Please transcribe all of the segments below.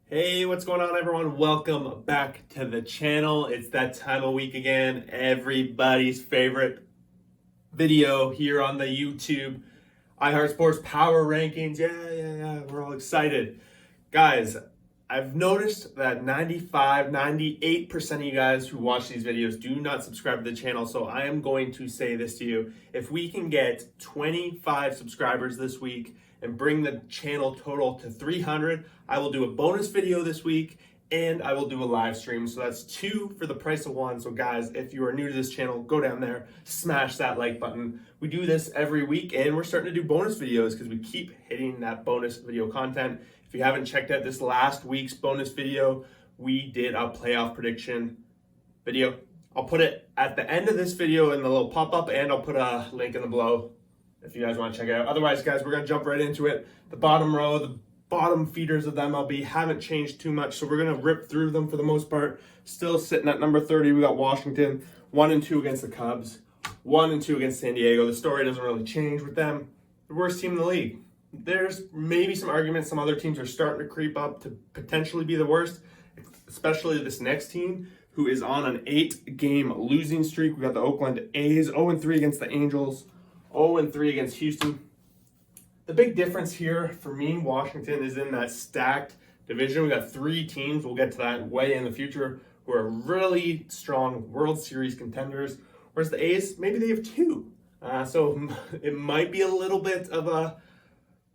Hey, what's going on, everyone? Welcome back to the channel. It's that time of week again. Everybody's favorite video here on the YouTube. iHeartSports Power Rankings. Yeah. We're all excited. Guys, I've noticed that 98% of you guys who watch these videos do not subscribe to the channel. So I am going to say this to you. If we can get 25 subscribers this week and bring the channel total to 300, I will do a bonus video this week and I will do a live stream. So that's 2 for the price of 1. So guys, if you are new to this channel, go down there, smash that like button. We do this every week and we're starting to do bonus videos because we keep hitting that bonus video content. If you haven't checked out this last week's bonus video, we did a playoff prediction video. I'll put it at the end of this video in the little pop-up, and I'll put a link in the below if you guys want to check it out. Otherwise, guys, we're going to jump right into it. The bottom row, the bottom feeders of the MLB haven't changed too much, so we're going to rip through them for the most part. Still sitting at number 30, we got Washington, 1-2 against the Cubs, 1-2 against San Diego. The story doesn't really change with them. The worst team in the league. There's maybe some arguments. Some other teams are starting to creep up to potentially be the worst, especially this next team who is on an 8-game losing streak. We got the Oakland A's, 0-3 against the Angels, 0-3 against Houston. The big difference here for me, Washington, is in that stacked division. We got 3 teams, we'll get to that way in the future, who are really strong World Series contenders, whereas the A's, maybe they have 2. So it might be a little bit of a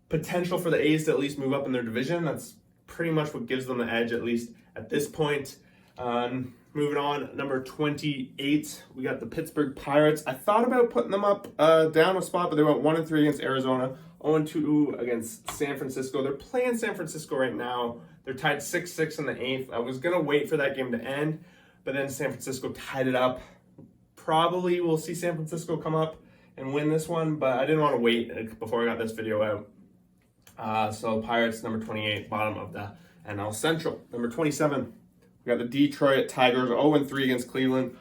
potential for the A's to at least move up in their division. That's pretty much what gives them the edge, at least at this point. Moving on, number 28, we got the Pittsburgh Pirates. I thought about putting them up down a spot, but they went 1-3 against Arizona, 0-2 against San Francisco. They're playing San Francisco right now. They're tied 6-6 in the 8th. I was going to wait for that game to end, but then San Francisco tied it up. Probably we'll see San Francisco come up and win this one, but I didn't want to wait before I got this video out. So Pirates, number 28, bottom of the NL Central. Number 27, we got the Detroit Tigers, 0-3 against Cleveland,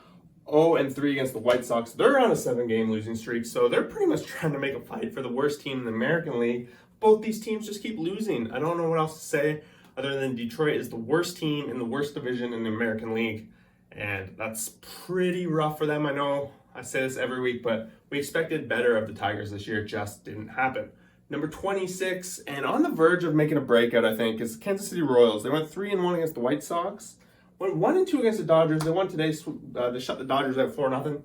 0-3 against the White Sox. They're on a 7-game losing streak, so they're pretty much trying to make a fight for the worst team in the American League. Both these teams just keep losing. I don't know what else to say other than Detroit is the worst team in the worst division in the American League, and that's pretty rough for them. I know I say this every week, but we expected better of the Tigers this year. It just didn't happen. Number 26, and on the verge of making a breakout, I think, is Kansas City Royals. They went 3-1 against the White Sox. Went 1-2 against the Dodgers. They won today. They shut the Dodgers out 4-0.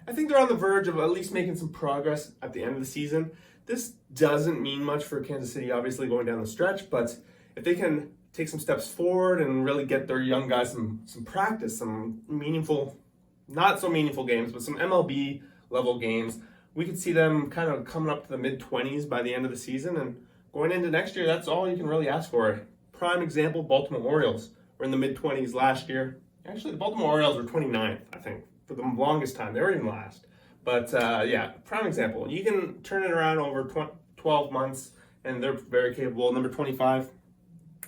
I think they're on the verge of at least making some progress at the end of the season. This doesn't mean much for Kansas City, obviously, going down the stretch, but if they can take some steps forward and really get their young guys some practice, some meaningful, not so meaningful games, but some MLB level games, we could see them kind of coming up to the mid-20s by the end of the season, and going into next year, that's all you can really ask for. Prime example, Baltimore Orioles were in the mid-20s last year. Actually, the Baltimore Orioles were 29th, I think, for the longest time. They were even last. But yeah, prime example. You can turn it around over 12 months, and they're very capable. Number 25,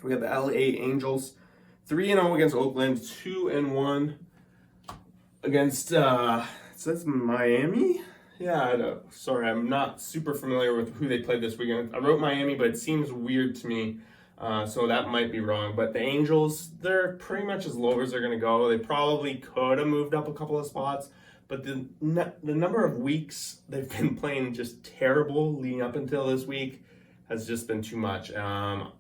we got the LA Angels, 3-0 against Oakland, 2-1 against, so that's Miami? Yeah, sorry, I'm not super familiar with who they played this weekend. I wrote Miami, but it seems weird to me, so that might be wrong. But the Angels, they're pretty much as low as they're going to go. They probably could have moved up a couple of spots, but the number of weeks they've been playing just terrible leading up until this week has just been too much. I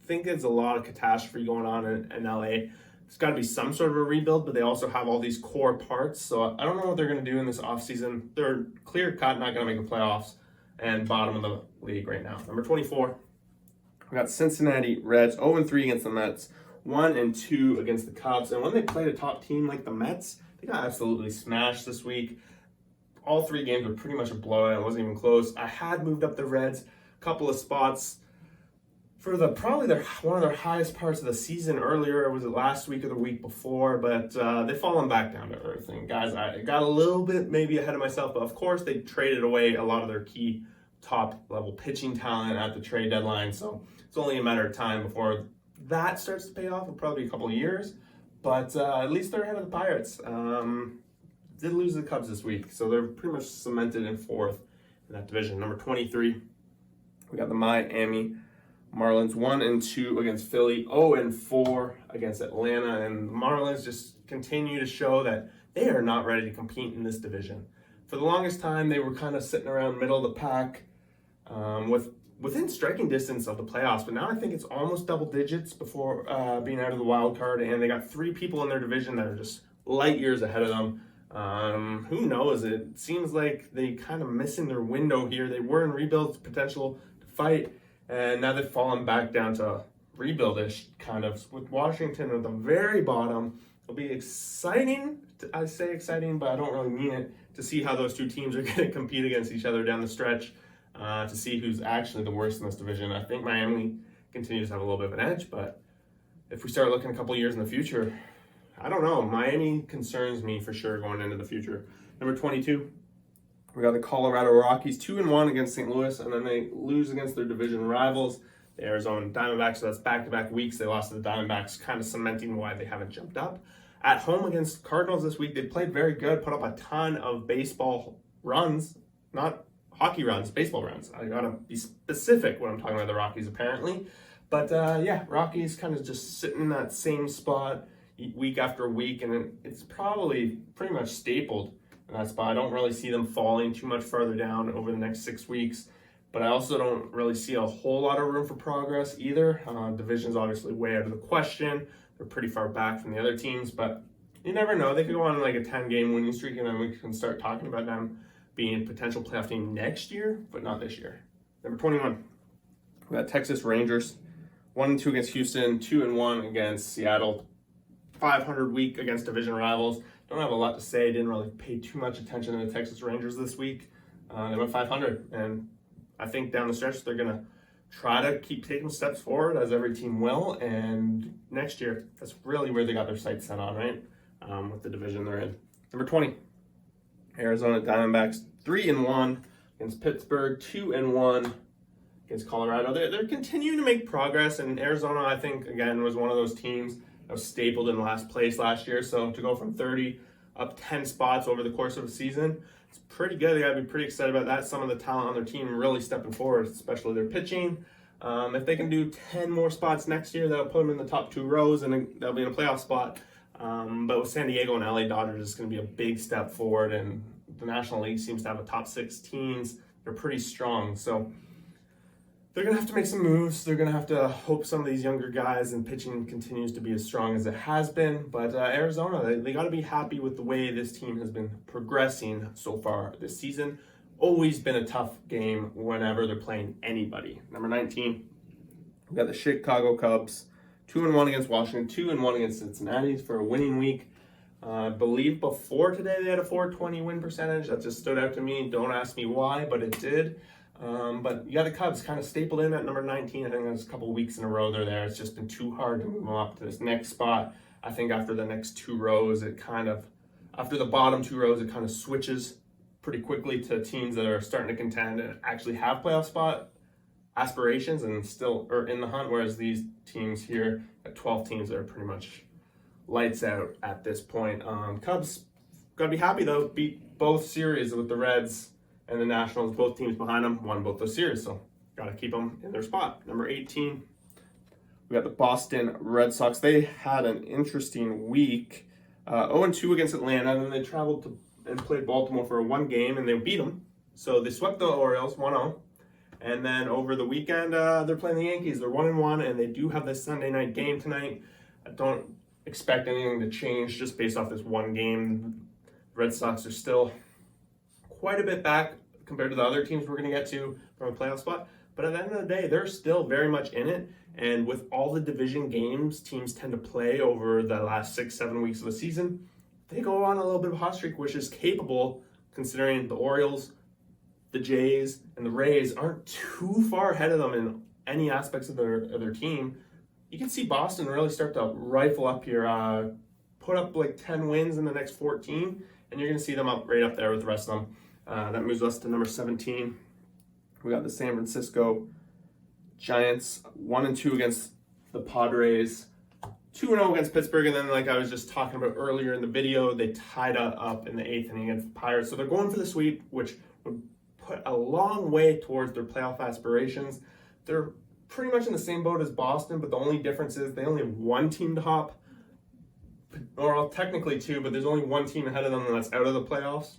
think there's a lot of catastrophe going on in LA. There's got to be some sort of a rebuild, but they also have all these core parts. So I don't know what they're going to do in this offseason. They're clear-cut not going to make the playoffs and bottom of the league right now. Number 24, we got Cincinnati Reds, 0-3 against the Mets, 1-2 against the Cubs. And when they played a top team like the Mets, they got absolutely smashed this week. All 3 games were pretty much a blowout. It wasn't even close. I had moved up the Reds a couple of spots for probably one of their highest parts of the season earlier. Was it last week or the week before? But they've fallen back down to earth. And guys, I got a little bit maybe ahead of myself, but of course they traded away a lot of their key top level pitching talent at the trade deadline. So it's only a matter of time before that starts to pay off. It'll probably be a couple of years, but at least they're ahead of the Pirates. Did lose the Cubs this week, so they're pretty much cemented in 4th in that division. Number 23, we got the Miami Marlins 1-2 against Philly, 0-4 against Atlanta, and the Marlins just continue to show that they are not ready to compete in this division. For the longest time, they were kind of sitting around middle of the pack, within striking distance of the playoffs, but now I think it's almost double digits before being out of the wild card, and they got 3 people in their division that are just light years ahead of them. Who knows? It seems like they kind of missing their window here. They were in rebuild potential to fight, and now they've fallen back down to rebuild-ish kind of, with Washington at the very bottom. It'll be exciting. I say exciting, but I don't really mean it, to see how those two teams are going to compete against each other down the stretch, to see who's actually the worst in this division. I think Miami continues to have a little bit of an edge, but if we start looking a couple years in the future, I don't know. Miami concerns me for sure going into the future. Number 22, we got the Colorado Rockies, 2-1 against St. Louis, and then they lose against their division rivals, the Arizona Diamondbacks. So that's back-to-back weeks they lost to the Diamondbacks, kind of cementing why they haven't jumped up. At home against Cardinals this week, they played very good, put up a ton of baseball runs, not hockey runs, baseball runs. I gotta be specific when I'm talking about the Rockies, apparently. But yeah, Rockies kind of just sitting in that same spot week after week, and it's probably pretty much stapled in that spot. I don't really see them falling too much further down over the next 6 weeks, but I also don't really see a whole lot of room for progress either. Division's obviously way out of the question. They're pretty far back from the other teams, but you never know. They could go on like a 10-game winning streak, and then we can start talking about them being a potential playoff team next year, but not this year. Number 21, we got Texas Rangers, 1-2 against Houston, 2-1 against Seattle. 500 week against division rivals. Don't have a lot to say. Didn't really pay too much attention to the Texas Rangers this week. They went 500, and I think down the stretch they're going to try to keep taking steps forward, as every team will, and next year, that's really where they got their sights set on, right? With the division they're in. Number 20, Arizona Diamondbacks, 3-1 against Pittsburgh, 2-1 against Colorado. They're continuing to make progress, and Arizona, I think, again, was one of those teams that was stapled in last place last year. So to go from 30 up 10 spots over the course of a season, it's pretty good. They got to be pretty excited about that. Some of the talent on their team really stepping forward, especially their pitching. If they can do 10 more spots next year, that'll put them in the top 2 rows, and they'll be in a playoff spot. But with San Diego and LA Dodgers, it's going to be a big step forward, and the National League seems to have a top 6 teams. They're pretty strong. So they're going to have to make some moves. They're going to have to hope some of these younger guys and pitching continues to be as strong as it has been. But Arizona, they got to be happy with the way this team has been progressing so far this season. Always been a tough game whenever they're playing anybody. Number 19, we got the Chicago Cubs, 2-1 against Washington, 2-1 against Cincinnati for a winning week. I believe before today they had a .420 win percentage. That just stood out to me. Don't ask me why, but it did. But you got the Cubs kind of stapled in at number 19. I think that's a couple of weeks in a row they're there. It's just been too hard to move them up to this next spot. I think after the next 2 rows, after the bottom 2 rows, it kind of switches pretty quickly to teams that are starting to contend and actually have playoff spot aspirations and still are in the hunt, whereas these teams here, at 12 teams, that are pretty much lights out at this point. Cubs got to be happy, though. Beat both series with the Reds and the Nationals, both teams behind them, won both those series, so got to keep them in their spot. Number 18, we got the Boston Red Sox. They had an interesting week, 0-2 against Atlanta, and then they traveled to and played Baltimore for 1 game, and they beat them. So they swept the Orioles 1-0, and then over the weekend, they're playing the Yankees. They're 1-1, and they do have this Sunday night game tonight. I don't expect anything to change just based off this 1 game. The Red Sox are still quite a bit back compared to the other teams we're going to get to from a playoff spot. But at the end of the day, they're still very much in it. And with all the division games teams tend to play over the last 6-7 weeks of the season, they go on a little bit of a hot streak, which is capable considering the Orioles, the Jays, and the Rays aren't too far ahead of them in any aspects of their team. You can see Boston really start to rifle up here, put up like 10 wins in the next 14, and you're going to see them right up there with the rest of them. That moves us to number 17. We got the San Francisco Giants, 1-2 against the Padres, 2-0 against Pittsburgh, and then like I was just talking about earlier in the video, they tied up in the 8th inning against the Pirates. So they're going for the sweep, which would put a long way towards their playoff aspirations. They're pretty much in the same boat as Boston, but the only difference is they only have one team to hop, or well, technically two, but there's only one team ahead of them that's out of the playoffs.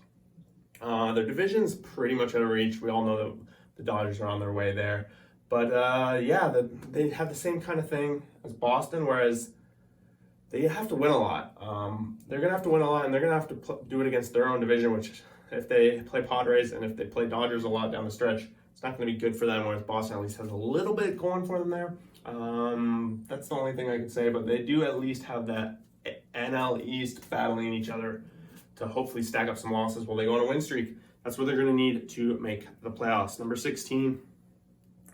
Their division's pretty much out of reach. We all know that the Dodgers are on their way there. But they have the same kind of thing as Boston, whereas they have to win a lot. They're going to have to win a lot, and they're going to have to do it against their own division, which if they play Padres and if they play Dodgers a lot down the stretch, it's not going to be good for them, whereas Boston at least has a little bit going for them there. That's the only thing I can say, but they do at least have that NL East battling each other to hopefully stack up some losses while they go on a win streak. That's what they're going to need to make the playoffs. Number 16,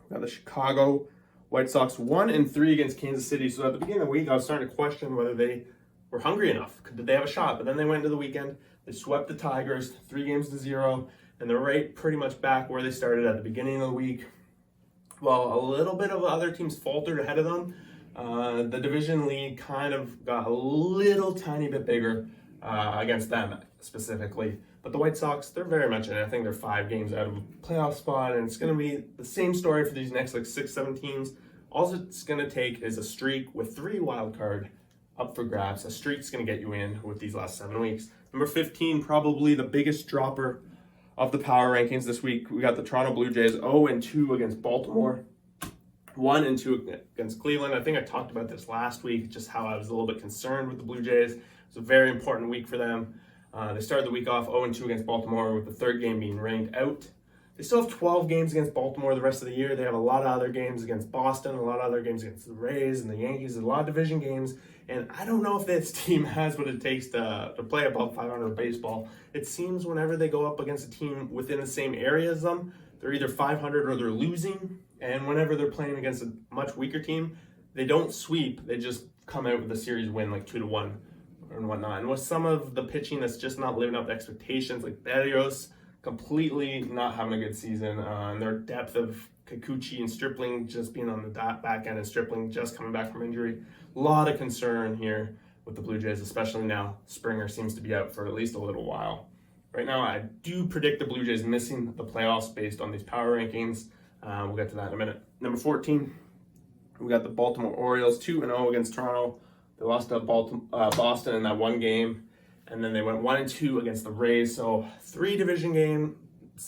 we got the Chicago White Sox 1-3 against Kansas City. So at the beginning of the week, I was starting to question whether they were hungry enough. Did they have a shot? But then they went into the weekend. They swept the Tigers 3-0, and they're right pretty much back where they started at the beginning of the week. Well, a little bit of other teams faltered ahead of them. The division lead kind of got a little tiny bit bigger against them specifically. But the White Sox, they're very much in it. I think they're 5 games out of a playoff spot, and it's going to be the same story for these next 6-7 teams. All it's going to take is a streak with 3 wild card up for grabs. A streak's going to get you in with these last 7 weeks. Number 15, probably the biggest dropper of the power rankings this week. We got the Toronto Blue Jays 0-2 against Baltimore, 1-2 against Cleveland. I think I talked about this last week, just how I was a little bit concerned with the Blue Jays. It's a very important week for them. They started the week off 0-2 against Baltimore, with the third game being rained out. They still have 12 games against Baltimore the rest of the year. They have a lot of other games against Boston, a lot of other games against the Rays and the Yankees, a lot of division games. And I don't know if this team has what it takes to play above 500 baseball. It seems whenever they go up against a team within the same area as them, they're either 500 or they're losing. And whenever they're playing against a much weaker team, they don't sweep. They just come out with a series win like 2-1 and whatnot. And with some of the pitching that's just not living up to expectations, like PADRES completely not having a good season, and their depth of Kikuchi and Stripling just being on the back end, and Stripling just coming back from injury. A lot of concern here with the Blue Jays, especially now Springer seems to be out for at least a little while. Right now, I do predict the Blue Jays missing the playoffs based on these power rankings. We'll get to that in a minute. Number 14, we got the Baltimore Orioles 2-0 against Toronto. They lost to Boston in that one game, and then they went 1-2 against the Rays. So 3 division games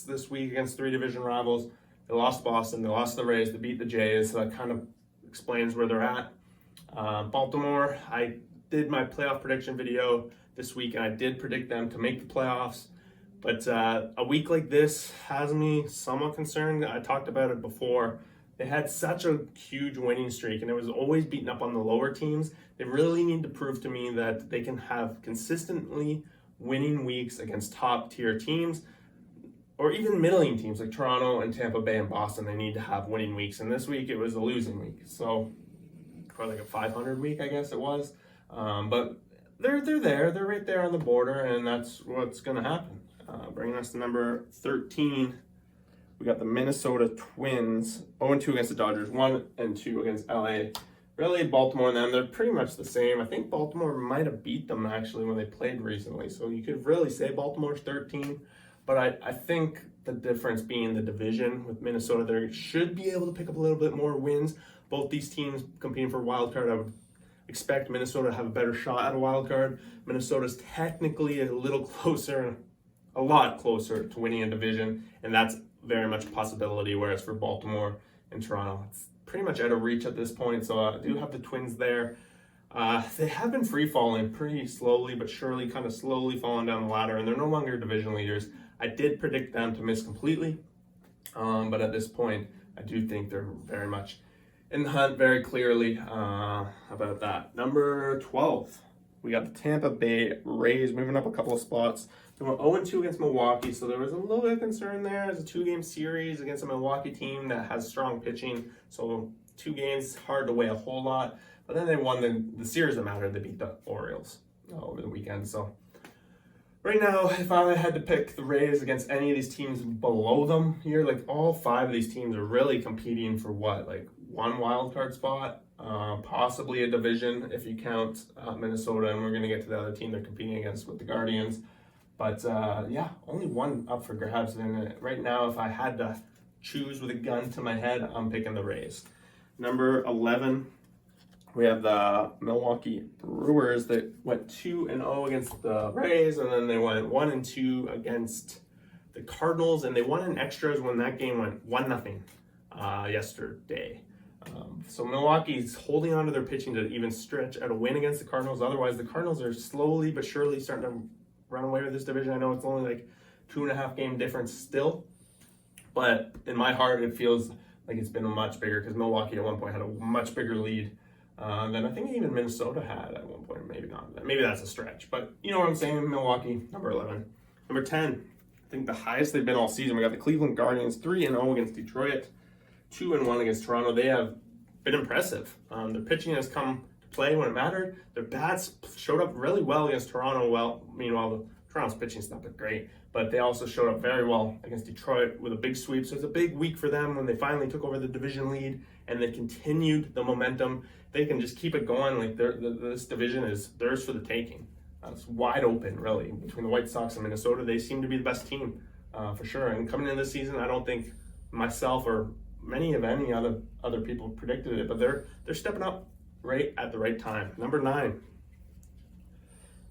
this week against 3 division rivals. They lost Boston, they lost the Rays, they beat the Jays. So that kind of explains where they're at. Baltimore, I did my playoff prediction video this week, and I did predict them to make the playoffs. But a week like this has me somewhat concerned. I talked about it before. They had such a huge winning streak, and it was always beating up on the lower teams. They really need to prove to me that they can have consistently winning weeks against top-tier teams, or even middling teams like Toronto and Tampa Bay and Boston. They need to have winning weeks, and this week it was a losing week. So, probably like a 500 week, I guess it was. But they're there. They're right there on the border, and that's what's going to happen. Bringing us to number 13. We got the Minnesota Twins, 0-2 against the Dodgers, 1-2 against LA. Really, Baltimore and them, they're pretty much the same. I think Baltimore might have beat them, actually, when they played recently. So you could really say Baltimore's 13. But I think the difference being the division with Minnesota, they should be able to pick up a little bit more wins. Both these teams competing for wild card, I would expect Minnesota to have a better shot at a wild card. Minnesota's technically a little closer, a lot closer to winning a division, and that's very much a possibility, whereas for Baltimore and Toronto, it's pretty much out of reach at this point. So I do have the Twins there. They have been free-falling pretty slowly, but surely, kind of slowly falling down the ladder, and they're no longer division leaders. I did predict them to miss completely, but at this point, I do think they're very much in the hunt very clearly about that. Number 12, we got the Tampa Bay Rays moving up a couple of spots. They went 0-2 against Milwaukee, so there was a little bit of concern there. It's a 2-game series against a Milwaukee team that has strong pitching, so 2 games, hard to weigh a whole lot. But then they won the series that mattered. They beat the Orioles over the weekend. So right now, if I had to pick the Rays against any of these teams below them here, like all 5 of these teams are really competing for what, like 1 wild card spot, possibly a division if you count Minnesota, and we're going to get to the other team they're competing against with the Guardians. But yeah, only 1 up for grabs. And right now, if I had to choose with a gun to my head, I'm picking the Rays. Number 11, we have the Milwaukee Brewers that went 2-0 against the Rays, and then they went 1-2 against the Cardinals, and they won in extras when that game went 1-0 yesterday. So Milwaukee's holding on to their pitching to even stretch out a win against the Cardinals. Otherwise, the Cardinals are slowly but surely starting to run away with this division. I know it's only like 2.5 game difference still, but in my heart, it feels like it's been much bigger because Milwaukee at one point had a much bigger lead than I think even Minnesota had at one point. Maybe not. Maybe that's a stretch, but you know what I'm saying. Milwaukee, number 11. Number 10, I think the highest they've been all season. We got the Cleveland Guardians, 3-0 against Detroit, 2-1 against Toronto. They have been impressive. Their pitching has come to play when it mattered. Their bats showed up really well against Toronto. Meanwhile, Toronto's pitching's not that great, but they also showed up very well against Detroit with a big sweep. So it's a big week for them when they finally took over the division lead and they continued the momentum. They can just keep it going. Like this division is theirs for the taking. It's wide open, really, between the White Sox and Minnesota. They seem to be the best team for sure. And coming into this season, I don't think myself or many of any other people predicted it, but they're stepping up right at the right time. Number 9,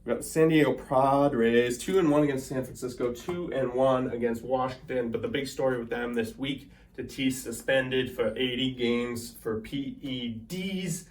we got the San Diego Padres, 2-1 against San Francisco, 2-1 against Washington. But the big story with them this week, TATIS suspended for 80 games for PEDs,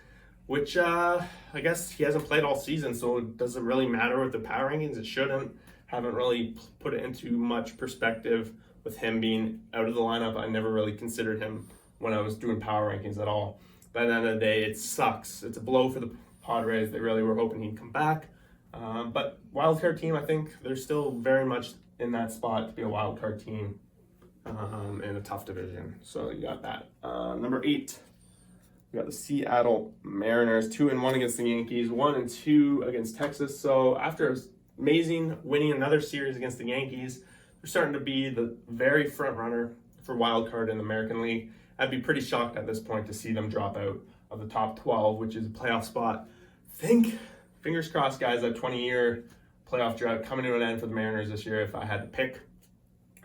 which I guess he hasn't played all season, so it doesn't really matter with the power rankings. It shouldn't. Haven't really put it into much perspective with him being out of the lineup. I never really considered him when I was doing power rankings at all. But at the end of the day, it sucks. It's a blow for the Padres. They really were hoping he'd come back. But wildcard team, I think they're still very much in that spot to be a wildcard team in a tough division. So you got that. Number 8, we got the Seattle Mariners, 2-1 against the Yankees, 1-2 against Texas. So after amazing winning another series against the Yankees, they're starting to be the very front runner for wild card in the American League. I'd be pretty shocked at this point to see them drop out of the top 12, which is a playoff spot. Fingers crossed, guys, that 20-year playoff drought coming to an end for the Mariners this year if I had to pick.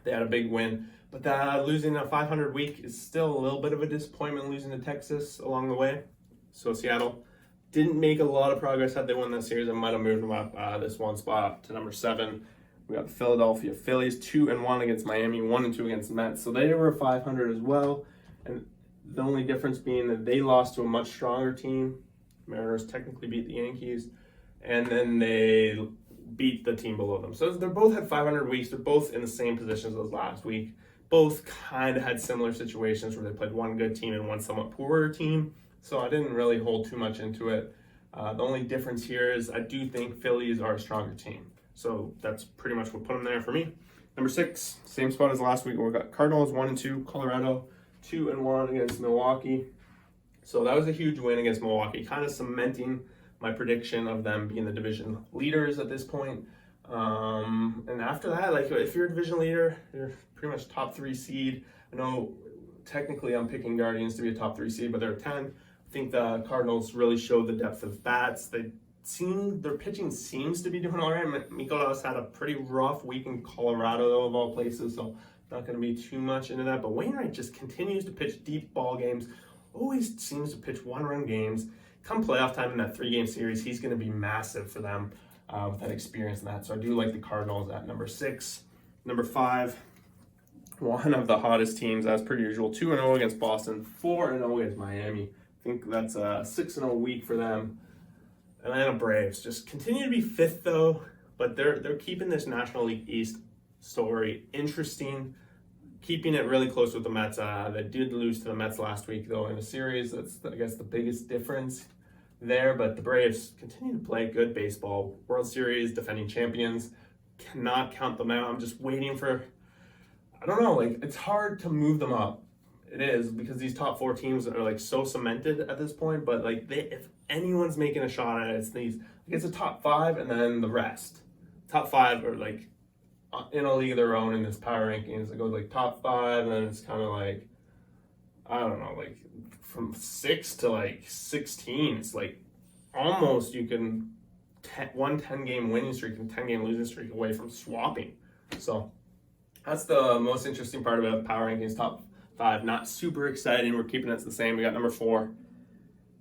They had a big win, but losing a 500 week is still a little bit of a disappointment, losing to Texas along the way. So Seattle didn't make a lot of progress. Had they won that series, I might have moved them up this one spot to number 7. We got the Philadelphia Phillies, 2-1 against Miami, 1-2 against the Mets. So they were 500 as well. And the only difference being that they lost to a much stronger team. Mariners technically beat the Yankees, and then they beat the team below them. So they both had 500 weeks. They're both in the same positions as last week. Both kind of had similar situations where they played one good team and one somewhat poorer team. So I didn't really hold too much into it. The only difference here is I do think Phillies are a stronger team. So that's pretty much what put them there for me. Number 6, same spot as last week. We got Cardinals 1-2, Colorado 2-1 against Milwaukee. So that was a huge win against Milwaukee, kind of cementing my prediction of them being the division leaders at this point. And after that, like if you're a division leader, you're pretty much top 3 seed. I know technically I'm picking Guardians to be a top 3 seed, but they're 10. I think the Cardinals really showed the depth of bats. Their pitching seems to be doing all right. Mikolas had a pretty rough week in Colorado, though, of all places, so not going to be too much into that. But Wainwright just continues to pitch deep ball games, always seems to pitch one-run games. Come playoff time in that 3-game series, he's going to be massive for them with that experience and that. So I do like the Cardinals at number 6. Number 5, one of the hottest teams, as per usual, 2-0 against Boston, 4-0 against Miami. I think that's a 6-0 week for them. Atlanta Braves just continue to be 5th, though, but they're keeping this National League East story interesting, keeping it really close with the Mets. They did lose to the Mets last week, though, in a series. That's, I guess, the biggest difference there, but the Braves continue to play good baseball. World Series, defending champions, cannot count them out. I'm just waiting for, I don't know, like, it's hard to move them up. It is, because these top 4 teams are like so cemented at this point, but like if anyone's making a shot at it, it's a top 5 and then the rest. Top 5 are like in a league of their own in this power rankings. It goes like top 5, and then it's kind of like, I don't know, like from 6 to like 16. It's like almost you can one 10-game winning streak and 10-game losing streak away from swapping. So that's the most interesting part about power rankings. 5, not super exciting. We're keeping it the same. We got number 4,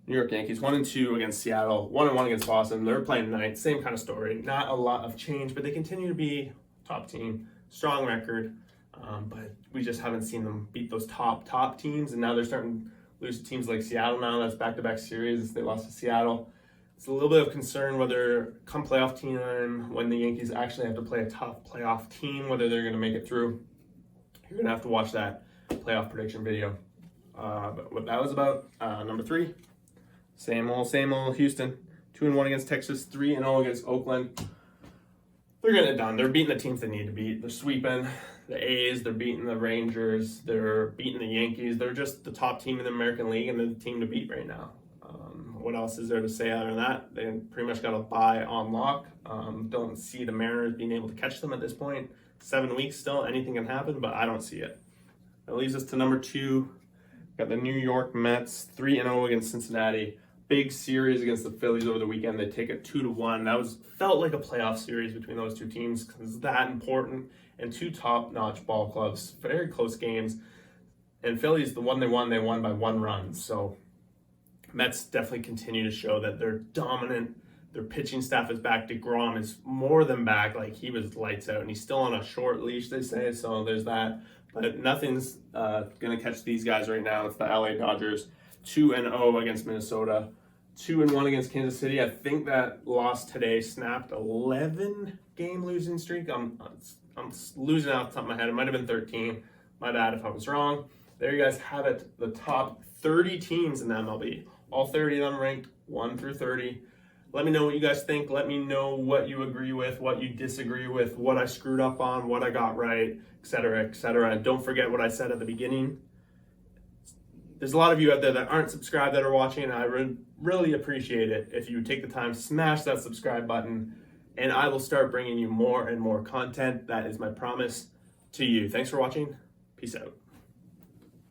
New York Yankees, 1-2 against Seattle, 1-1 against Boston. They're playing tonight. Same kind of story. Not a lot of change, but they continue to be top team, strong record. But we just haven't seen them beat those top teams, and now they're starting to lose to teams like Seattle now. That's back-to-back series. They lost to Seattle. It's a little bit of concern whether come playoff time, when the Yankees actually have to play a tough playoff team, whether they're going to make it through. You're going to have to watch that playoff prediction video. But what that was about, number 3, same old Houston. 2-1 against Texas, 3-0 against Oakland. They're getting it done. They're beating the teams they need to beat. They're sweeping the A's. They're beating the Rangers. They're beating the Yankees. They're just the top team in the American League and they're the team to beat right now. What else is there to say other than that? They pretty much got a bye on lock. Don't see the Mariners being able to catch them at this point. 7 weeks still. Anything can happen, but I don't see it. That leaves us to number 2. Got the New York Mets, 3-0 against Cincinnati. Big series against the Phillies over the weekend. They take it 2-1. That felt like a playoff series between those two teams because it's that important. And 2 top-notch ball clubs, very close games. And Phillies, the one they won by 1 run. So Mets definitely continue to show that they're dominant. Their pitching staff is back. DeGrom is more than back. Like, he was lights out, and he's still on a short leash, they say. So there's that. But nothing's going to catch these guys right now. It's the LA Dodgers, 2-0 against Minnesota. 2-1 against Kansas City. I think that loss today snapped 11-game losing streak. I'm losing out the top of my head. It might have been 13. My bad if I was wrong. There you guys have it. The top 30 teams in the MLB. All 30 of them ranked 1 through 30. Let me know what you guys think. Let me know what you agree with, what you disagree with, what I screwed up on, what I got right, etc., etc. And don't forget what I said at the beginning. There's a lot of you out there that aren't subscribed that are watching, and I would really appreciate it if you would take the time, smash that subscribe button, and I will start bringing you more and more content. That is my promise to you. Thanks for watching. Peace out.